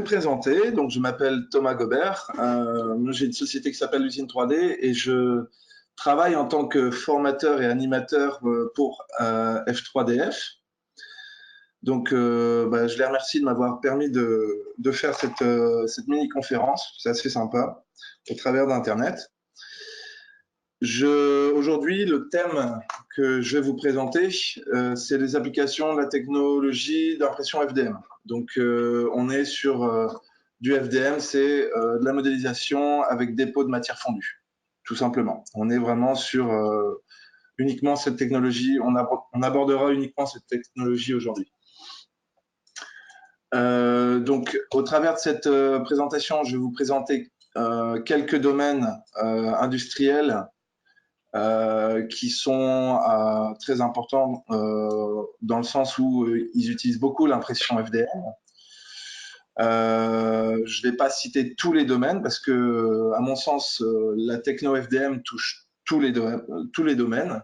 me présenter. Donc, je m'appelle Thomas Gobert. J'ai une société qui s'appelle l'usine 3D et je travaille en tant que formateur et animateur pour F3DF. Donc, je les remercie de m'avoir permis de faire cette mini-conférence. C'est assez sympa au travers d'Internet. Aujourd'hui, le thème que je vais vous présenter, c'est les applications de la technologie d'impression FDM. Donc, on est sur du FDM, c'est de la modélisation avec dépôt de matière fondue, tout simplement. On est vraiment sur uniquement cette technologie, on abordera uniquement cette technologie aujourd'hui. Donc, au travers de cette présentation, je vais vous présenter quelques domaines industriels qui sont très importants dans le sens où ils utilisent beaucoup l'impression FDM. Je ne vais pas citer tous les domaines parce que, à mon sens, la techno FDM touche tous les domaines,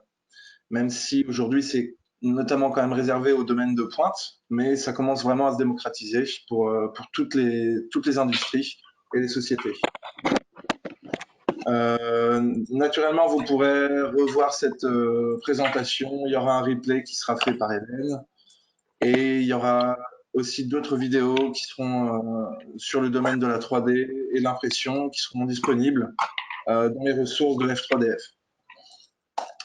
même si aujourd'hui c'est notamment quand même réservé aux domaines de pointe, mais ça commence vraiment à se démocratiser pour toutes les industries et les sociétés. Naturellement, vous pourrez revoir cette présentation. Il y aura un replay qui sera fait par Hélène. Et il y aura aussi d'autres vidéos qui seront sur le domaine de la 3D et l'impression qui seront disponibles dans les ressources de F3DF.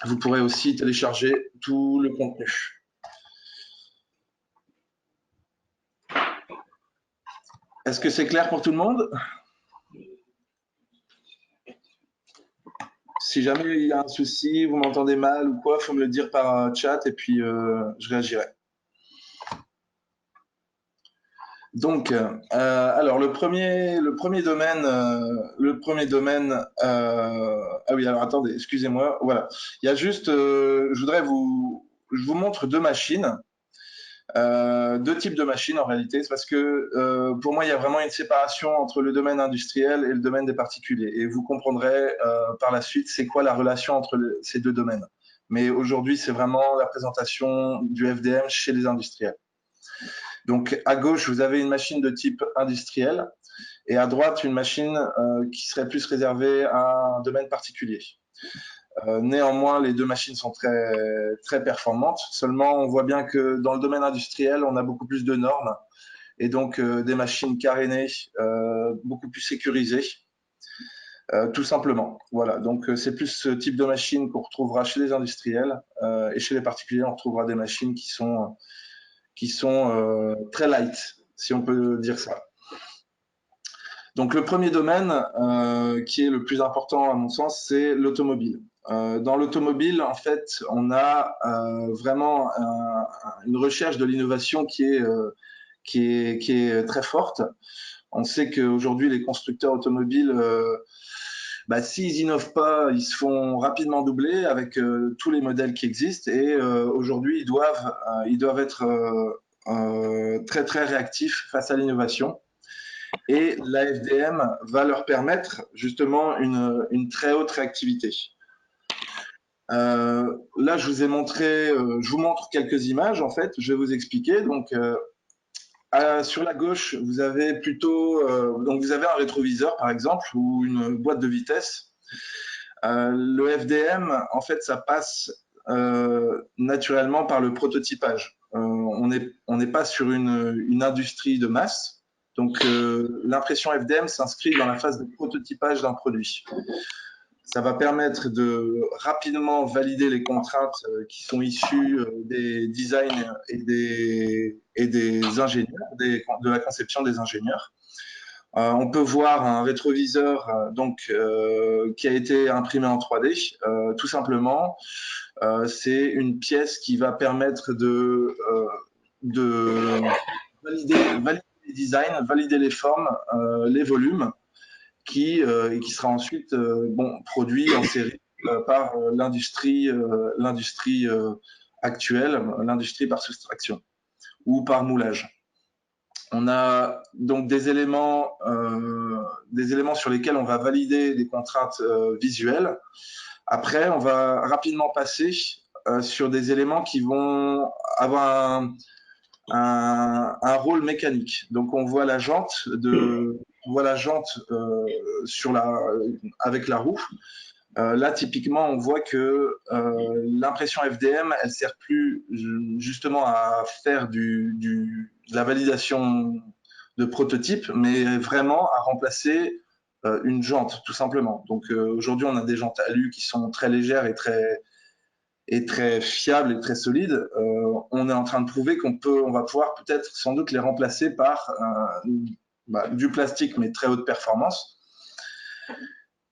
Vous pourrez aussi télécharger tout le contenu. Est-ce que c'est clair pour tout le monde ? Si jamais il y a un souci, vous m'entendez mal ou quoi, il faut me le dire par chat et puis je réagirai. Donc, alors le premier domaine, ah oui, alors attendez, excusez-moi, voilà. Il y a juste, je vous montre deux machines, deux types de machines en réalité, c'est parce que pour moi il y a vraiment une séparation entre le domaine industriel et le domaine des particuliers, et vous comprendrez par la suite c'est quoi la relation entre ces deux domaines. Mais aujourd'hui c'est vraiment la présentation du FDM chez les industriels. Donc à gauche, vous avez une machine de type industriel et à droite, une machine qui serait plus réservée à un domaine particulier. Néanmoins, les deux machines sont très, très performantes. Seulement, on voit bien que dans le domaine industriel, on a beaucoup plus de normes et donc des machines carénées, beaucoup plus sécurisées. Tout simplement. Voilà, donc c'est plus ce type de machine qu'on retrouvera chez les industriels et chez les particuliers, on retrouvera des machines qui sont très light, si on peut dire ça. Donc le premier domaine qui est le plus important à mon sens, c'est l'automobile. Dans l'automobile, en fait, on a vraiment une recherche de l'innovation qui est très forte. On sait qu'aujourd'hui, les constructeurs automobiles, s'ils innovent pas, ils se font rapidement doubler avec tous les modèles qui existent. Et aujourd'hui, ils doivent être très très réactifs face à l'innovation. Et la FDM va leur permettre justement une très haute réactivité. Là, je vous ai montré, je vous montre quelques images en fait. Je vais vous expliquer. Donc, sur la gauche, vous avez plutôt, donc vous avez un rétroviseur par exemple ou une boîte de vitesse. Le FDM, en fait, ça passe naturellement par le prototypage. On n'est pas sur une industrie de masse. Donc, l'impression FDM s'inscrit dans la phase de prototypage d'un produit. Ça va permettre de rapidement valider les contraintes qui sont issues des designs et des ingénieurs, de la conception des ingénieurs. On peut voir un rétroviseur qui a été imprimé en 3D. Tout simplement, c'est une pièce qui va permettre de valider les designs, valider les formes, les volumes, qui sera ensuite produit en série par l'industrie actuelle, l'industrie par soustraction ou par moulage. On a donc des éléments sur lesquels on va valider des contraintes visuelles. Après, on va rapidement passer sur des éléments qui vont avoir un rôle mécanique. Donc on voit la jante, sur avec la roue. Là, typiquement, on voit que l'impression FDM, elle sert plus justement à faire de la validation de prototypes, mais vraiment à remplacer une jante, tout simplement. Donc aujourd'hui, on a des jantes alu qui sont très légères et très fiables et très solides. On est en train de prouver on va pouvoir peut-être sans doute les remplacer par du plastique, mais très haute performance.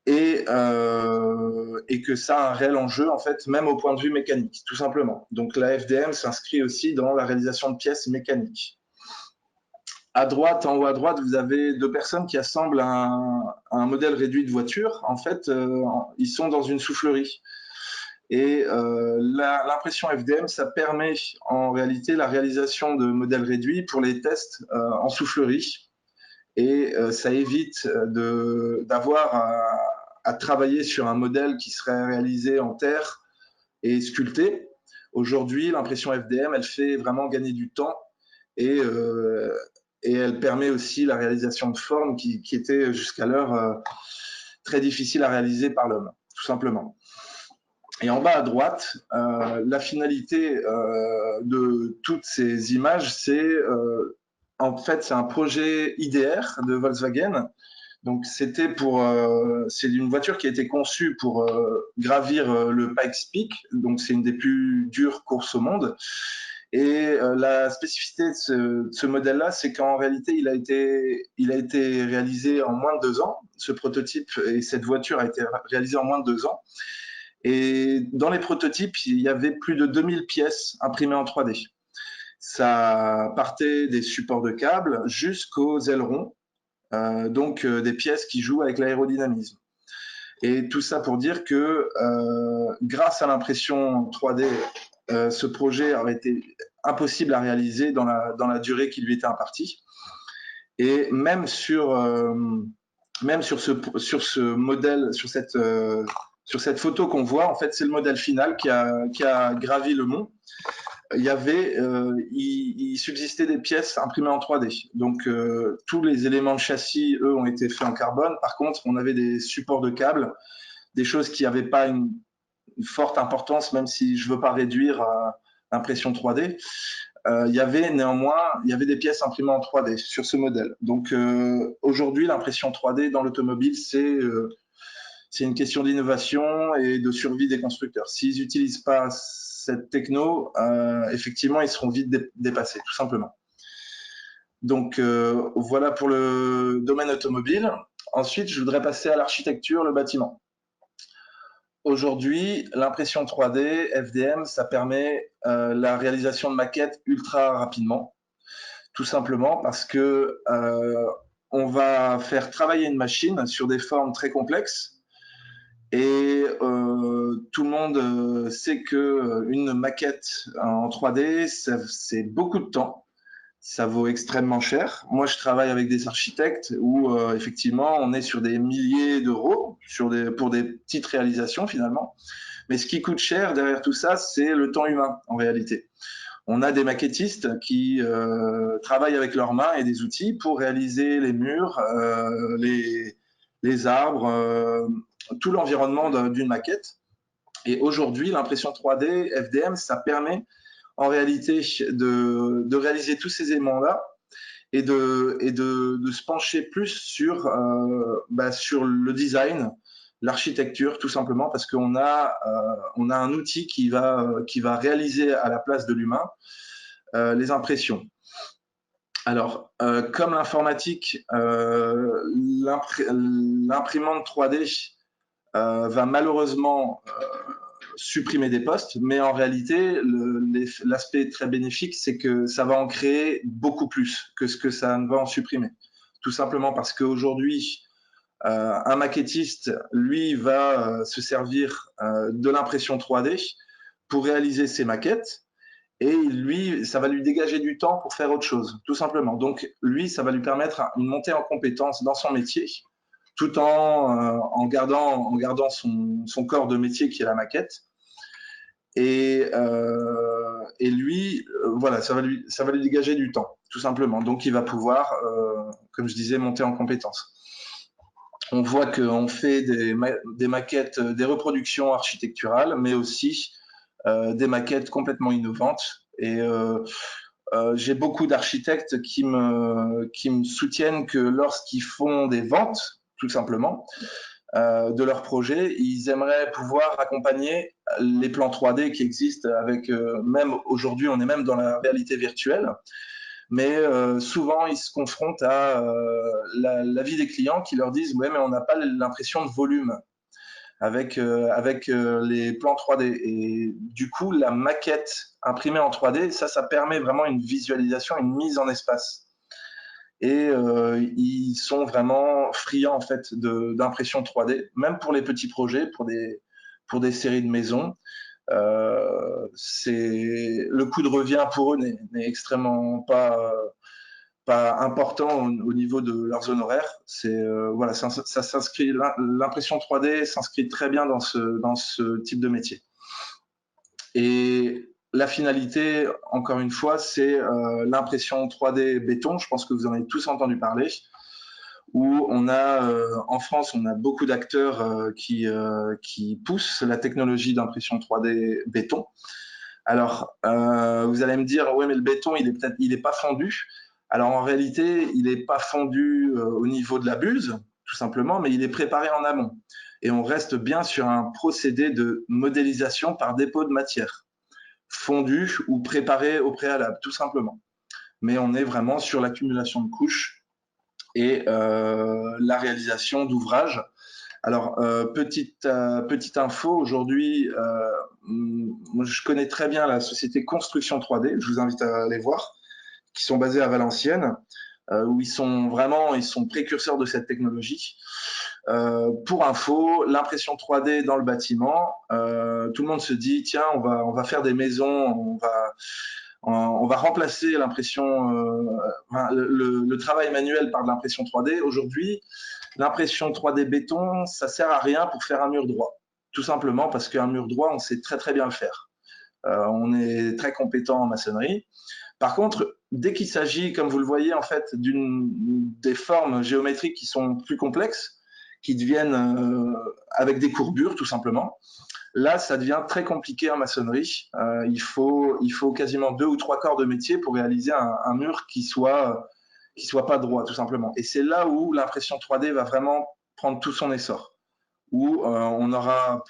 Et que ça a un réel enjeu, en fait, même au point de vue mécanique, tout simplement. Donc la FDM s'inscrit aussi dans la réalisation de pièces mécaniques. À droite, en haut à droite, vous avez deux personnes qui assemblent un modèle réduit de voiture. En fait, ils sont dans une soufflerie. Et l'impression FDM, ça permet en réalité la réalisation de modèles réduits pour les tests en soufflerie. Et ça évite d'avoir à travailler sur un modèle qui serait réalisé en terre et sculpté. Aujourd'hui, l'impression FDM, elle fait vraiment gagner du temps et elle permet aussi la réalisation de formes qui étaient jusqu'alors très difficiles à réaliser par l'homme, tout simplement. Et en bas à droite, la finalité de toutes ces images, en fait, c'est un projet IDR de Volkswagen. Donc c'est une voiture qui a été conçue pour gravir le Pikes Peak. Donc c'est une des plus dures courses au monde. Et la spécificité de ce modèle-là, c'est qu'en réalité, il a été réalisé en moins de 2 ans. Ce prototype et cette voiture a été réalisée en moins de 2 ans. Et dans les prototypes, il y avait plus de 2000 pièces imprimées en 3D. Ça partait des supports de câbles jusqu'aux ailerons, donc des pièces qui jouent avec l'aérodynamisme. Et tout ça pour dire que grâce à l'impression 3D, ce projet aurait été impossible à réaliser dans la durée qui lui était impartie. Et même sur ce modèle, sur cette photo qu'on voit, en fait, c'est le modèle final qui a gravi le mont. Il subsistait des pièces imprimées en 3D. Donc, tous les éléments de châssis, eux, ont été faits en carbone. Par contre, on avait des supports de câbles, des choses qui n'avaient pas une forte importance, même si je ne veux pas réduire l'impression 3D. Il y avait des pièces imprimées en 3D sur ce modèle. Donc, aujourd'hui, l'impression 3D dans l'automobile, c'est une question d'innovation et de survie des constructeurs. S'ils n'utilisent pas cette techno, effectivement, ils seront vite dépassés, tout simplement. Donc, voilà pour le domaine automobile. Ensuite, je voudrais passer à l'architecture, le bâtiment. Aujourd'hui, l'impression 3D, FDM, ça permet la réalisation de maquettes ultra rapidement, tout simplement parce que on va faire travailler une machine sur des formes très complexes. Et tout le monde sait que une maquette en 3D, c'est beaucoup de temps. Ça vaut extrêmement cher. Moi, je travaille avec des architectes où effectivement, on est sur des milliers d'euros pour des petites réalisations finalement. Mais ce qui coûte cher derrière tout ça, c'est le temps humain en réalité. On a des maquettistes qui travaillent avec leurs mains et des outils pour réaliser les murs, les arbres, tout l'environnement d'une maquette. Et aujourd'hui, l'impression 3D, FDM, ça permet en réalité de réaliser tous ces éléments-là et de se pencher plus sur le design, l'architecture, tout simplement, parce qu'on a un outil qui va réaliser à la place de l'humain les impressions. Alors, comme l'informatique, l'imprimante 3D va malheureusement supprimer des postes, mais en réalité, l'aspect très bénéfique, c'est que ça va en créer beaucoup plus que ce que ça ne va en supprimer. Tout simplement parce qu'aujourd'hui, un maquettiste, lui, va se servir de l'impression 3D pour réaliser ses maquettes, et lui, ça va lui dégager du temps pour faire autre chose, tout simplement. Donc, lui, ça va lui permettre une montée en compétence dans son métier, tout en gardant son corps de métier qui est la maquette. Et et lui, voilà, ça va lui dégager du temps, tout simplement. Donc, il va pouvoir, comme je disais, monter en compétences. On voit qu'on fait des maquettes, des reproductions architecturales, mais aussi des maquettes complètement innovantes. Et j'ai beaucoup d'architectes qui me soutiennent que lorsqu'ils font des ventes, tout simplement, de leurs projets, ils aimeraient pouvoir accompagner les plans 3D qui existent avec, même aujourd'hui, on est même dans la réalité virtuelle, mais souvent ils se confrontent à l'avis des clients qui leur disent ouais mais on n'a pas l'impression de volume avec les plans 3D et du coup la maquette imprimée en 3D ça permet vraiment une visualisation, une mise en espace et ils sont vraiment friands en fait d'impression 3D même pour les petits projets pour des séries de maisons. Le coût de revient pour eux n'est extrêmement pas important au niveau de leurs honoraires. Voilà, ça s'inscrit, l'impression 3D s'inscrit très bien dans ce type de métier. Et la finalité, encore une fois, c'est l'impression 3D béton. Je pense que vous en avez tous entendu parler. Où on a, en France, on a beaucoup d'acteurs qui poussent la technologie d'impression 3D béton. Alors, vous allez me dire, ouais, mais le béton, il est pas fondu. Alors, en réalité, il n'est pas fondu au niveau de la buse, tout simplement, mais il est préparé en amont. Et on reste bien sur un procédé de modélisation par dépôt de matière, fondu ou préparé au préalable, tout simplement. Mais on est vraiment sur l'accumulation de couches et la réalisation d'ouvrages. Alors, petite info, aujourd'hui, je connais très bien la société Construction 3D, je vous invite à aller voir, qui sont basés à Valenciennes, où ils sont précurseurs de cette technologie. Pour info, l'impression 3D dans le bâtiment, tout le monde se dit, tiens, on va faire des maisons, on va remplacer l'impression, le travail manuel par de l'impression 3D. Aujourd'hui, l'impression 3D béton, ça sert à rien pour faire un mur droit. Tout simplement parce qu'un mur droit, on sait très très bien le faire. On est très compétent en maçonnerie. Par contre, dès qu'il s'agit, comme vous le voyez, en fait, des formes géométriques qui sont plus complexes, qui deviennent avec des courbures, tout simplement, là, ça devient très compliqué en maçonnerie. Il faut quasiment 2 ou 3 corps de métier pour réaliser un mur qui soit pas droit, tout simplement. Et c'est là où l'impression 3D va vraiment prendre tout son essor, où on aura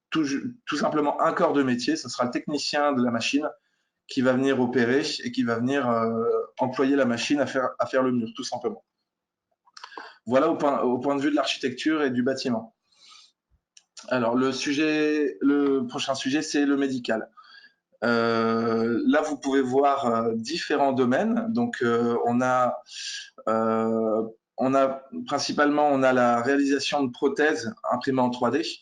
tout simplement un corps de métier, ce sera le technicien de la machine qui va venir opérer et qui va venir employer la machine à faire le mur, tout simplement. Voilà au point de vue de l'architecture et du bâtiment. Alors, le prochain sujet, c'est le médical. Là, vous pouvez voir différents domaines. Donc, principalement, on a la réalisation de prothèses imprimées en 3D,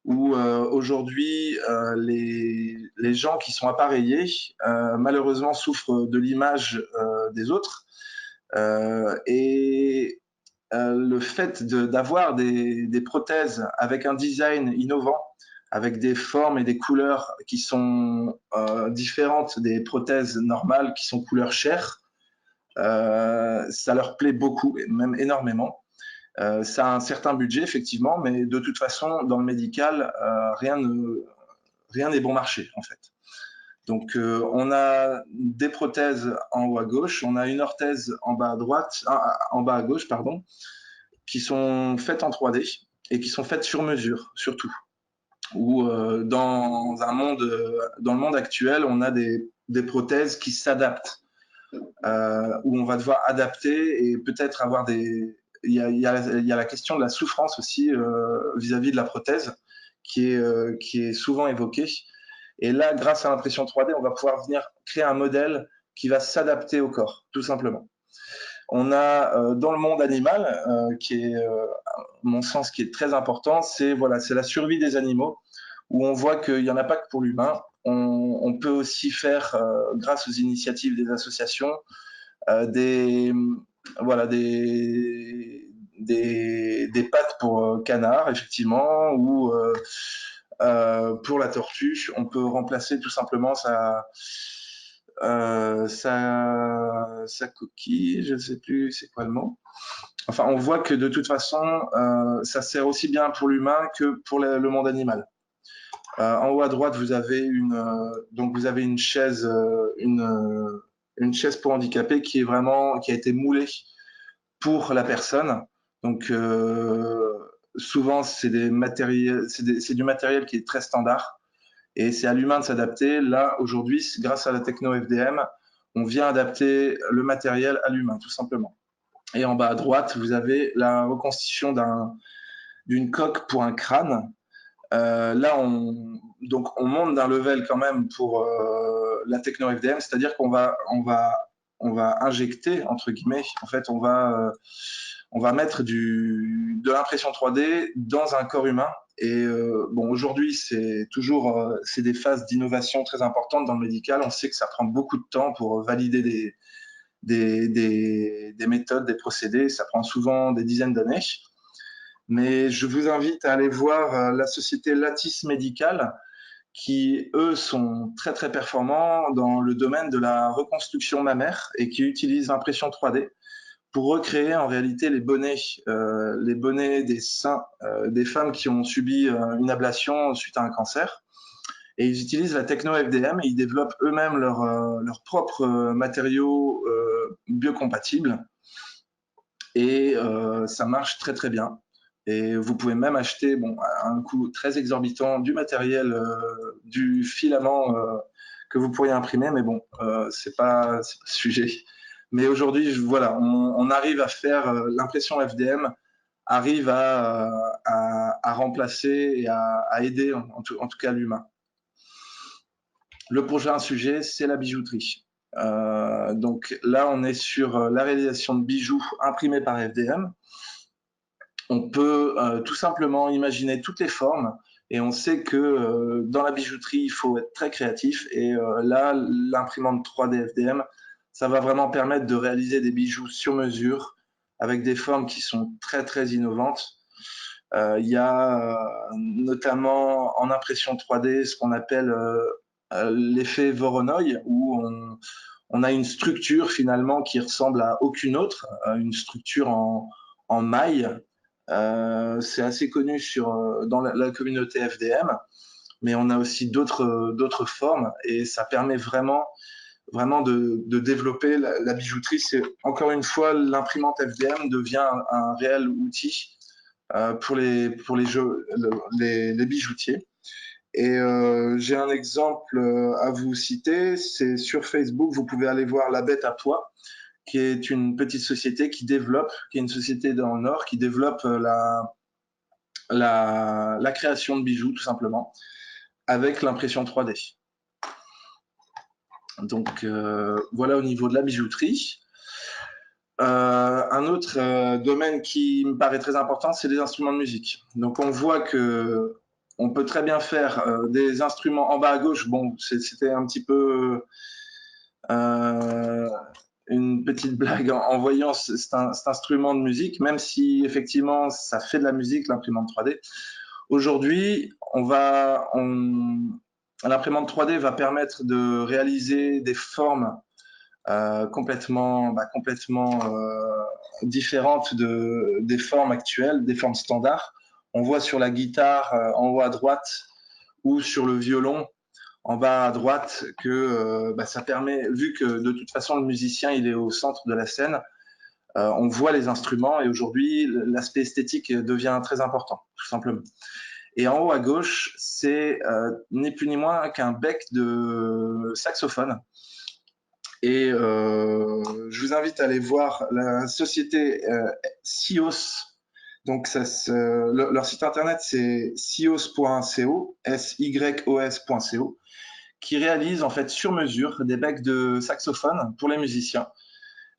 où aujourd'hui, les gens qui sont appareillés, malheureusement, souffrent de l'image des autres. Et le fait d'avoir des prothèses avec un design innovant, avec des formes et des couleurs qui sont différentes des prothèses normales qui sont couleur chair, ça leur plaît beaucoup, même énormément. Ça a un certain budget, effectivement, mais de toute façon, dans le médical, rien n'est bon marché, en fait. Donc, on a des prothèses en haut à gauche, on a une orthèse en bas à droite, en bas à gauche, pardon, qui sont faites en 3D et qui sont faites sur mesure, surtout. Où dans le monde actuel, on a des prothèses qui s'adaptent, où on va devoir adapter et peut-être avoir il y a la question de la souffrance aussi vis-à-vis de la prothèse qui est souvent évoquée. Et là, grâce à l'impression 3D, on va pouvoir venir créer un modèle qui va s'adapter au corps, tout simplement. On a dans le monde animal, qui est, à mon sens, qui est très important, c'est la survie des animaux, où on voit qu'il n'y en a pas que pour l'humain. On peut aussi faire, grâce aux initiatives des associations, des pattes pour canards, effectivement, ou pour la tortue, on peut remplacer tout simplement sa coquille, je ne sais plus c'est quoi le mot. Enfin, on voit que de toute façon, ça sert aussi bien pour l'humain que pour le monde animal. En haut à droite, donc vous avez une chaise pour handicapés qui a été moulée pour la personne. Donc souvent c'est c'est du matériel qui est très standard et c'est à l'humain de s'adapter. Là aujourd'hui, grâce à la techno FDM, on vient adapter le matériel à l'humain tout simplement. Et en bas à droite, vous avez la reconstitution d'une coque pour un crâne. Là, on monte d'un level quand même pour la techno FDM, c'est-à-dire on va injecter, entre guillemets, en fait, on va mettre de l'impression 3D dans un corps humain. Et bon, aujourd'hui, c'est des phases d'innovation très importantes dans le médical. On sait que ça prend beaucoup de temps pour valider des méthodes, des procédés. Ça prend souvent des dizaines d'années. Mais je vous invite à aller voir la société Lattice Médical, qui, eux, sont très, très performants dans le domaine de la reconstruction mammaire et qui utilisent l'impression 3D pour recréer en réalité les bonnets des seins des femmes qui ont subi une ablation suite à un cancer. Et ils utilisent la techno FDM et ils développent eux-mêmes leurs propres matériaux biocompatibles. Et ça marche très très bien. Et vous pouvez même acheter, bon, à un coût très exorbitant, du matériel, du filament que vous pourriez imprimer, mais bon, c'est pas le sujet. Mais aujourd'hui, voilà, on arrive à faire l'impression FDM, arrive à remplacer et à aider en tout cas l'humain. Le prochain sujet, c'est la bijouterie. Donc là, on est sur la réalisation de bijoux imprimés par FDM. On peut tout simplement imaginer toutes les formes et on sait que dans la bijouterie, il faut être très créatif et là, l'imprimante 3D FDM, ça va vraiment permettre de réaliser des bijoux sur mesure avec des formes qui sont très très innovantes. Il y a notamment en impression 3D ce qu'on appelle l'effet Voronoi où on a une structure finalement qui ressemble à aucune autre, une structure en maille. C'est assez connu dans la communauté FDM, mais on a aussi d'autres formes et ça permet vraiment de développer la bijouterie. C'est encore une fois, l'imprimante FDM devient un réel outil pour les bijoutiers. Et j'ai un exemple à vous citer, c'est sur Facebook, vous pouvez aller voir La Bête à Pois, qui est une petite société qui est une société dans le Nord, qui développe la création de bijoux, tout simplement, avec l'impression 3D. Donc voilà au niveau de la bijouterie. Un autre domaine qui me paraît très important, c'est les instruments de musique. Donc on voit que on peut très bien faire des instruments en bas à gauche. Bon, c'était un petit peu une petite blague en voyant cet instrument de musique, même si effectivement ça fait de la musique, l'imprimante 3D. Aujourd'hui, l'imprimante 3D va permettre de réaliser des formes complètement différentes des formes actuelles, des formes standards. On voit sur la guitare en haut à droite ou sur le violon en bas à droite que ça permet, vu que de toute façon le musicien il est au centre de la scène, on voit les instruments et aujourd'hui l'aspect esthétique devient très important, tout simplement. Et en haut à gauche, c'est ni plus ni moins qu'un bec de saxophone. Et je vous invite à aller voir la société SIOS. Donc leur site internet c'est sios.co, syos.co, qui réalise en fait sur mesure des becs de saxophone pour les musiciens.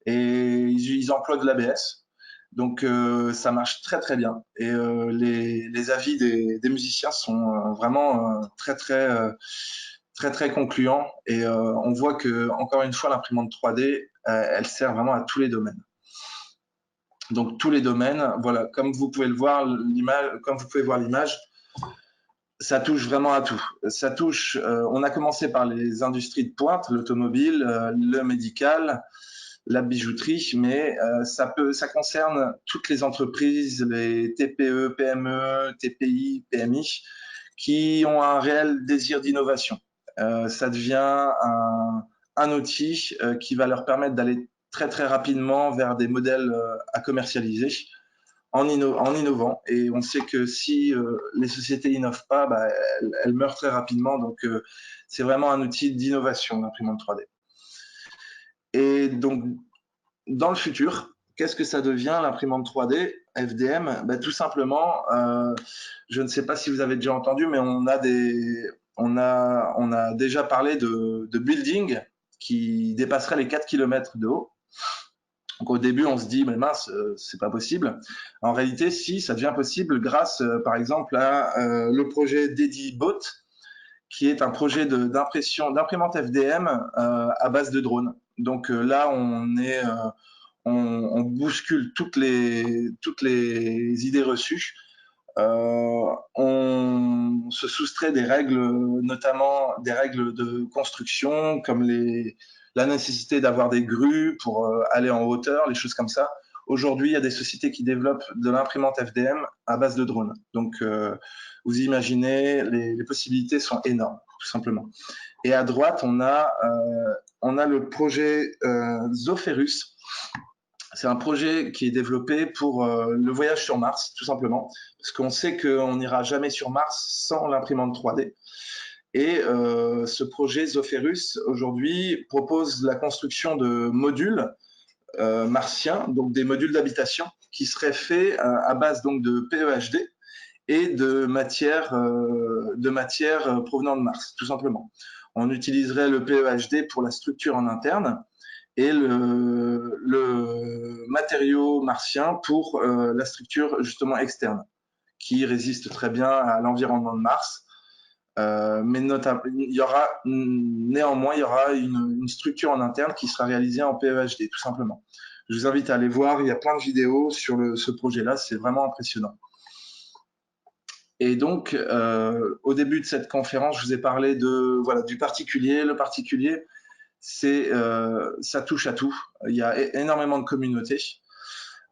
Et ils emploient de l'ABS. Donc ça marche très très bien. Et les avis des musiciens sont vraiment très concluants. Et on voit que encore une fois l'imprimante 3D, elle sert vraiment à tous les domaines. Donc tous les domaines, voilà, comme vous pouvez voir l'image, ça touche vraiment à tout. Ça touche, on a commencé par les industries de pointe, l'automobile, le médical, la bijouterie, mais ça concerne toutes les entreprises, les TPE, PME, TPI, PMI, qui ont un réel désir d'innovation. Ça devient un outil qui va leur permettre d'aller très très rapidement vers des modèles à commercialiser en innovant. Et on sait que si les sociétés innovent pas, bah, elles meurent très rapidement. Donc, c'est vraiment un outil d'innovation, l'imprimante 3D. Et donc, dans le futur, qu'est-ce que ça devient l'imprimante 3D FDM? Bah, tout simplement, je ne sais pas si vous avez déjà entendu, mais on a déjà parlé de building qui dépasserait les 4 km de haut. Donc au début, on se dit, mais mince, c'est pas possible. En réalité, si, ça devient possible grâce, par exemple, à le projet DediBot, qui est un projet d'imprimante FDM à base de drones. Donc là, on bouscule toutes les idées reçues. On se soustrait des règles, notamment des règles de construction, comme la nécessité d'avoir des grues pour aller en hauteur, les choses comme ça. Aujourd'hui, il y a des sociétés qui développent de l'imprimante FDM à base de drones. Donc, vous imaginez, les possibilités sont énormes, tout simplement. Et à droite, on a le projet Zoferus. C'est un projet qui est développé pour le voyage sur Mars, tout simplement, parce qu'on sait qu'on n'ira jamais sur Mars sans l'imprimante 3D. Et ce projet Zoferus, aujourd'hui, propose la construction de modules martiens, donc des modules d'habitation, qui seraient faits à base donc de PEHD et de matières provenant de Mars, tout simplement. On utiliserait le PEHD pour la structure en interne et le matériau martien pour la structure justement externe, qui résiste très bien à l'environnement de Mars. Mais néanmoins, il y aura une structure en interne qui sera réalisée en PEHD, tout simplement. Je vous invite à aller voir, il y a plein de vidéos sur ce projet-là, c'est vraiment impressionnant. Et donc, au début de cette conférence, je vous ai parlé du particulier. Le particulier, ça touche à tout. Il y a énormément de communautés.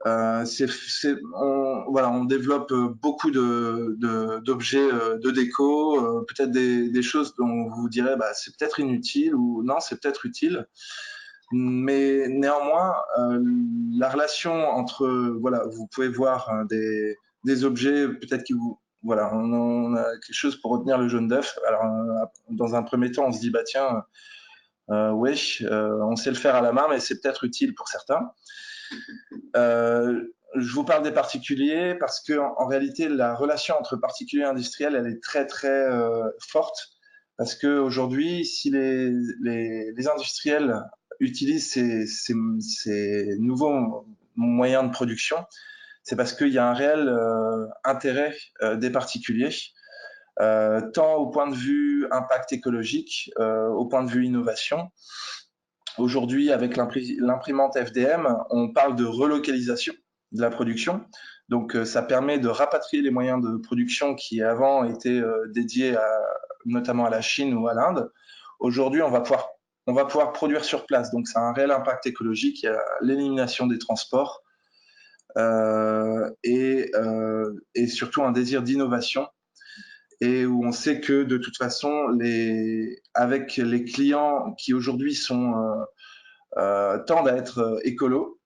On développe beaucoup d'objets de déco, peut-être des choses dont vous direz bah, c'est peut-être inutile ou non, c'est peut-être utile. Mais néanmoins, la relation entre, vous pouvez voir des objets peut-être qui vous... Voilà, on a quelque chose pour retenir le jaune d'œuf. Alors, dans un premier temps, on se dit, bah tiens, on sait le faire à la main, mais c'est peut-être utile pour certains. Je vous parle des particuliers parce que en réalité, la relation entre particuliers et industriels, elle est très très forte. Parce qu'aujourd'hui, si les industriels utilisent ces nouveaux moyens de production, c'est parce qu'il y a un réel intérêt des particuliers, tant au point de vue impact écologique, au point de vue innovation. Aujourd'hui, avec l'imprimante FDM, on parle de relocalisation de la production. Donc, ça permet de rapatrier les moyens de production qui avant étaient dédiés notamment à la Chine ou à l'Inde. Aujourd'hui, on va pouvoir produire sur place. Donc, ça a un réel impact écologique. Il y a l'élimination des transports et surtout un désir d'innovation. Et où on sait que de toute façon, avec les clients qui aujourd'hui tendent à être écolos,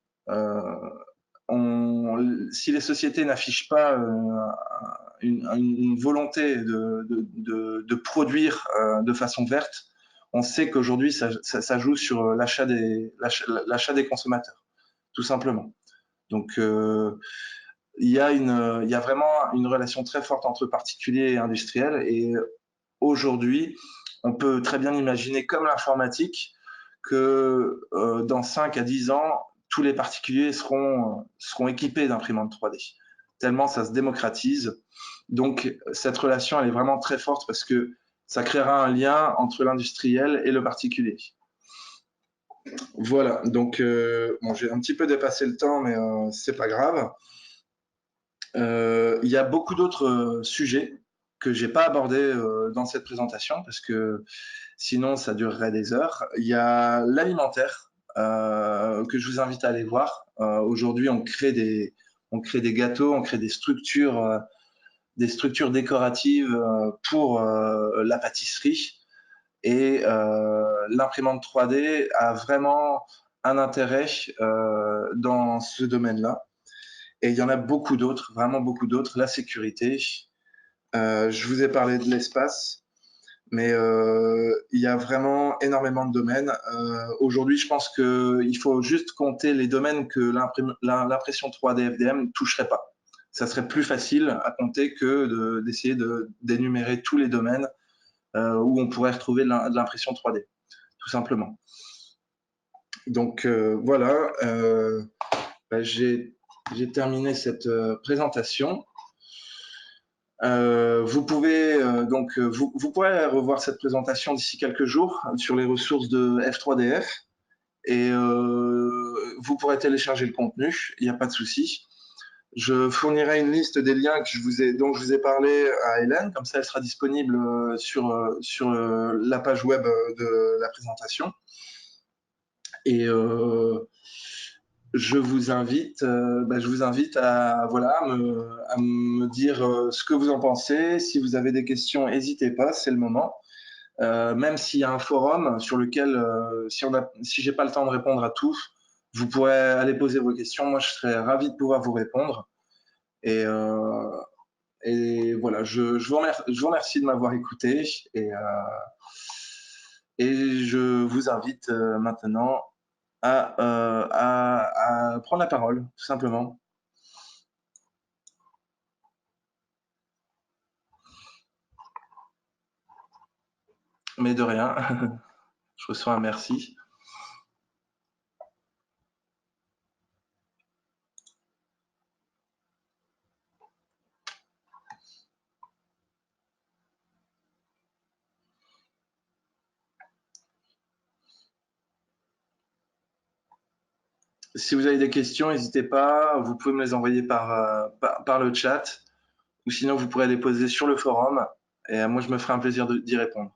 si les sociétés n'affichent pas une volonté de produire de façon verte, on sait qu'aujourd'hui, ça joue sur l'achat des consommateurs, tout simplement. Donc, il y a vraiment une relation très forte entre particuliers et industriels. Et aujourd'hui, on peut très bien imaginer, comme l'informatique, que dans 5 à 10 ans, tous les particuliers seront équipés d'imprimantes 3D. Tellement ça se démocratise. Donc, cette relation, elle est vraiment très forte parce que ça créera un lien entre l'industriel et le particulier. Voilà, donc j'ai un petit peu dépassé le temps, mais c'est pas grave. Il y a beaucoup d'autres sujets que j'ai pas abordé dans cette présentation parce que sinon ça durerait des heures. Il y a l'alimentaire que je vous invite à aller voir. Aujourd'hui, on crée des gâteaux, on crée des structures décoratives pour la pâtisserie. Et l'imprimante 3D a vraiment un intérêt dans ce domaine-là. Et il y en a beaucoup d'autres, vraiment beaucoup d'autres. La sécurité. Je vous ai parlé de l'espace, mais il y a vraiment énormément de domaines. Aujourd'hui, je pense qu'il faut juste compter les domaines que l'impression 3D FDM ne toucherait pas. Ça serait plus facile à compter que d'essayer d'énumérer tous les domaines où on pourrait retrouver de l'impression 3D, tout simplement. Donc voilà, bah, j'ai terminé cette présentation. Vous pourrez revoir cette présentation d'ici quelques jours sur les ressources de F3DF et vous pourrez télécharger le contenu, il n'y a pas de souci. Je fournirai une liste des liens dont je vous ai parlé à Hélène, comme ça elle sera disponible sur la page web de la présentation. Et je vous invite à, voilà, à me dire ce que vous en pensez. Si vous avez des questions, n'hésitez pas, c'est le moment. Même s'il y a un forum sur lequel, si j'ai pas le temps de répondre à tous, vous pourrez aller poser vos questions. Moi, je serais ravi de pouvoir vous répondre. Et voilà, je vous remercie de m'avoir écouté et je vous invite maintenant à prendre la parole, tout simplement. Mais de rien, je reçois un merci. Si vous avez des questions, n'hésitez pas, vous pouvez me les envoyer par le chat, ou sinon vous pourrez les poser sur le forum, et moi je me ferai un plaisir d'y répondre.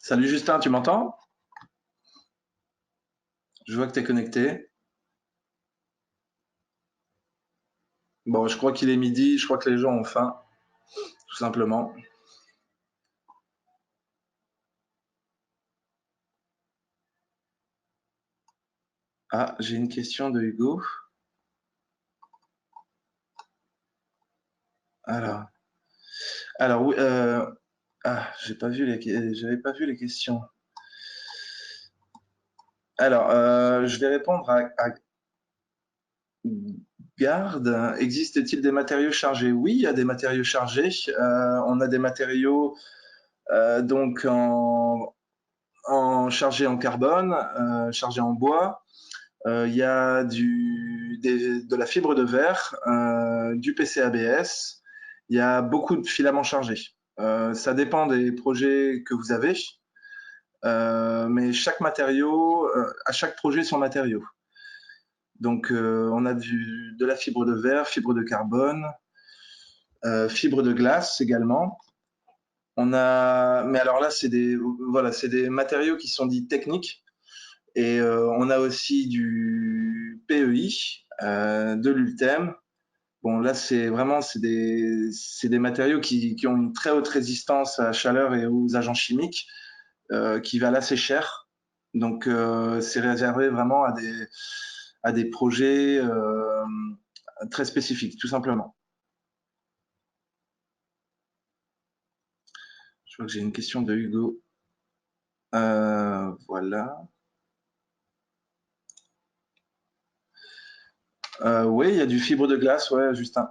Salut Justin, tu m'entends? Je vois que tu es connecté. Bon, je crois qu'il est midi, je crois que les gens ont faim, tout simplement. Ah, j'ai une question de Hugo. Alors, alors oui, j'avais pas vu les questions. Alors, je vais répondre à Garde. Existe-t-il des matériaux chargés? Oui, il y a des matériaux chargés. On a des matériaux donc chargés en carbone, chargés en bois. Il y a de la fibre de verre, du PCABS. Il y a beaucoup de filaments chargés. Ça dépend des projets que vous avez. mais chaque matériau, à chaque projet son matériau. Donc, on a de la fibre de verre, fibre de carbone, fibre de glace également. Mais alors là, voilà, c'est des matériaux qui sont dits techniques. Et on a aussi du PEI, de l'ULTEM. Bon, là, c'est des matériaux qui ont une très haute résistance à la chaleur et aux agents chimiques, qui valent assez cher. Donc, c'est réservé vraiment à des projets très spécifiques, tout simplement. Je vois que j'ai une question de Hugo. Voilà. Oui, il y a du fibre de glace, ouais, Justin.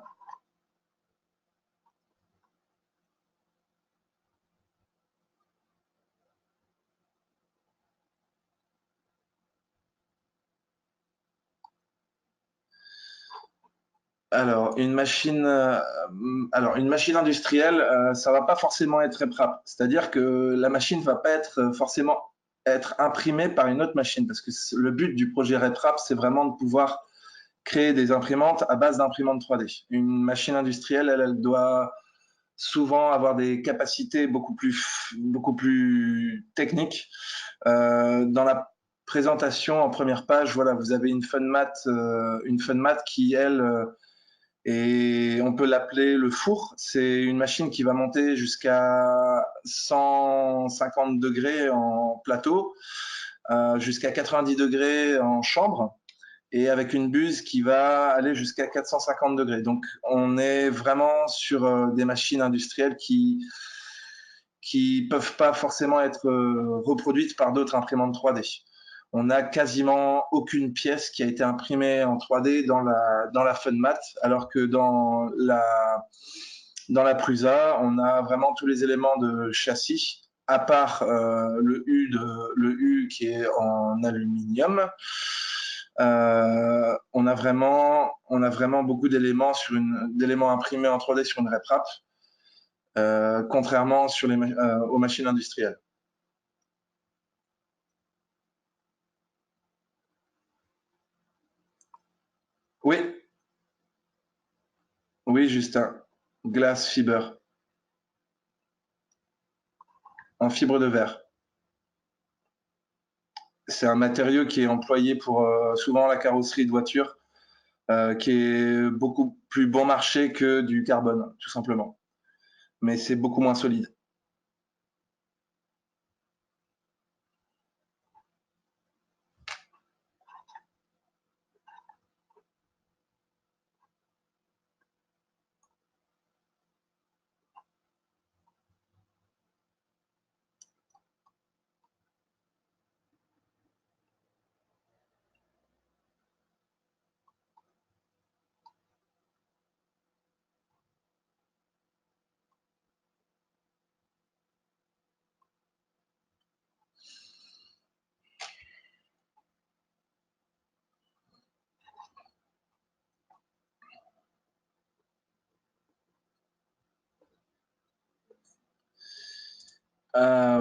Alors, une machine industrielle, ça va pas forcément être RepRap. C'est-à-dire que la machine va pas être forcément être imprimée par une autre machine, parce que le but du projet RepRap, c'est vraiment de pouvoir créer des imprimantes à base d'imprimantes 3D. Une machine industrielle, elle doit souvent avoir des capacités beaucoup plus techniques. Dans la présentation en première page, voilà, vous avez une FunMat qui, elle, et on peut l'appeler le four. C'est une machine qui va monter jusqu'à 150 degrés en plateau, jusqu'à 90 degrés en chambre, et avec une buse qui va aller jusqu'à 450 degrés. Donc, on est vraiment sur des machines industrielles qui peuvent pas forcément être reproduites par d'autres imprimantes 3D. On n'a quasiment aucune pièce qui a été imprimée en 3D dans la FunMat, alors que dans la Prusa, on a vraiment tous les éléments de châssis, à part le U qui est en aluminium. On a vraiment beaucoup d'éléments imprimés en 3D sur une RepRap, contrairement aux machines industrielles. Oui, oui, Justin. Glass fiber, en fibre de verre. C'est un matériau qui est employé pour souvent la carrosserie de voiture, qui est beaucoup plus bon marché que du carbone, tout simplement. Mais c'est beaucoup moins solide.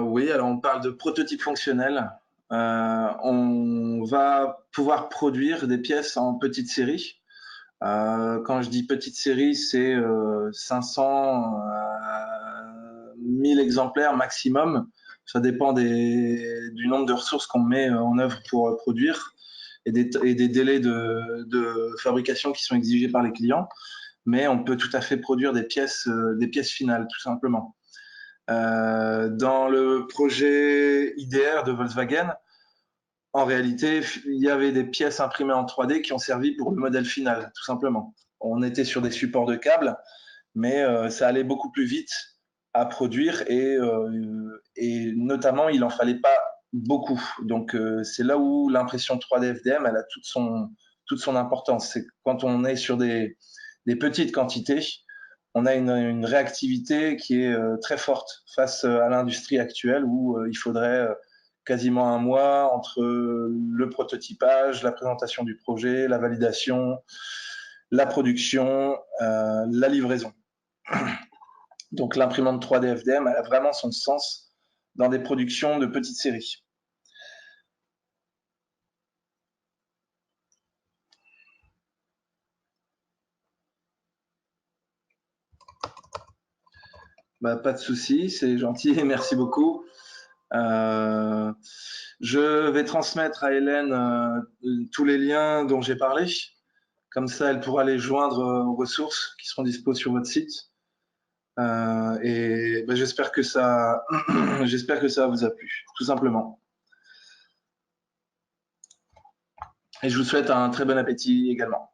Oui, alors on parle de prototype fonctionnel. On va pouvoir produire des pièces en petite série. Quand je dis petite série, c'est 500 1000 exemplaires maximum. Ça dépend du nombre de ressources qu'on met en œuvre pour produire et des délais de fabrication qui sont exigés par les clients. Mais on peut tout à fait produire des pièces finales, tout simplement. Dans le projet IDR de Volkswagen, en réalité, il y avait des pièces imprimées en 3D qui ont servi pour le modèle final, tout simplement. On était sur des supports de câbles, mais ça allait beaucoup plus vite à produire et notamment, il n'en fallait pas beaucoup. Donc, c'est là où l'impression 3D FDM, elle a toute son importance. C'est quand on est sur des petites quantités, on a une réactivité qui est très forte face à l'industrie actuelle où il faudrait quasiment un mois entre le prototypage, la présentation du projet, la validation, la production, la livraison. Donc l'imprimante 3D FDM elle a vraiment son sens dans des productions de petites séries. Bah, pas de souci, c'est gentil, merci beaucoup. Je vais transmettre à Hélène tous les liens dont j'ai parlé. Comme ça, elle pourra les joindre aux ressources qui seront disposées sur votre site. Et bah, j'espère que ça, j'espère que ça vous a plu, tout simplement. Et je vous souhaite un très bon appétit également.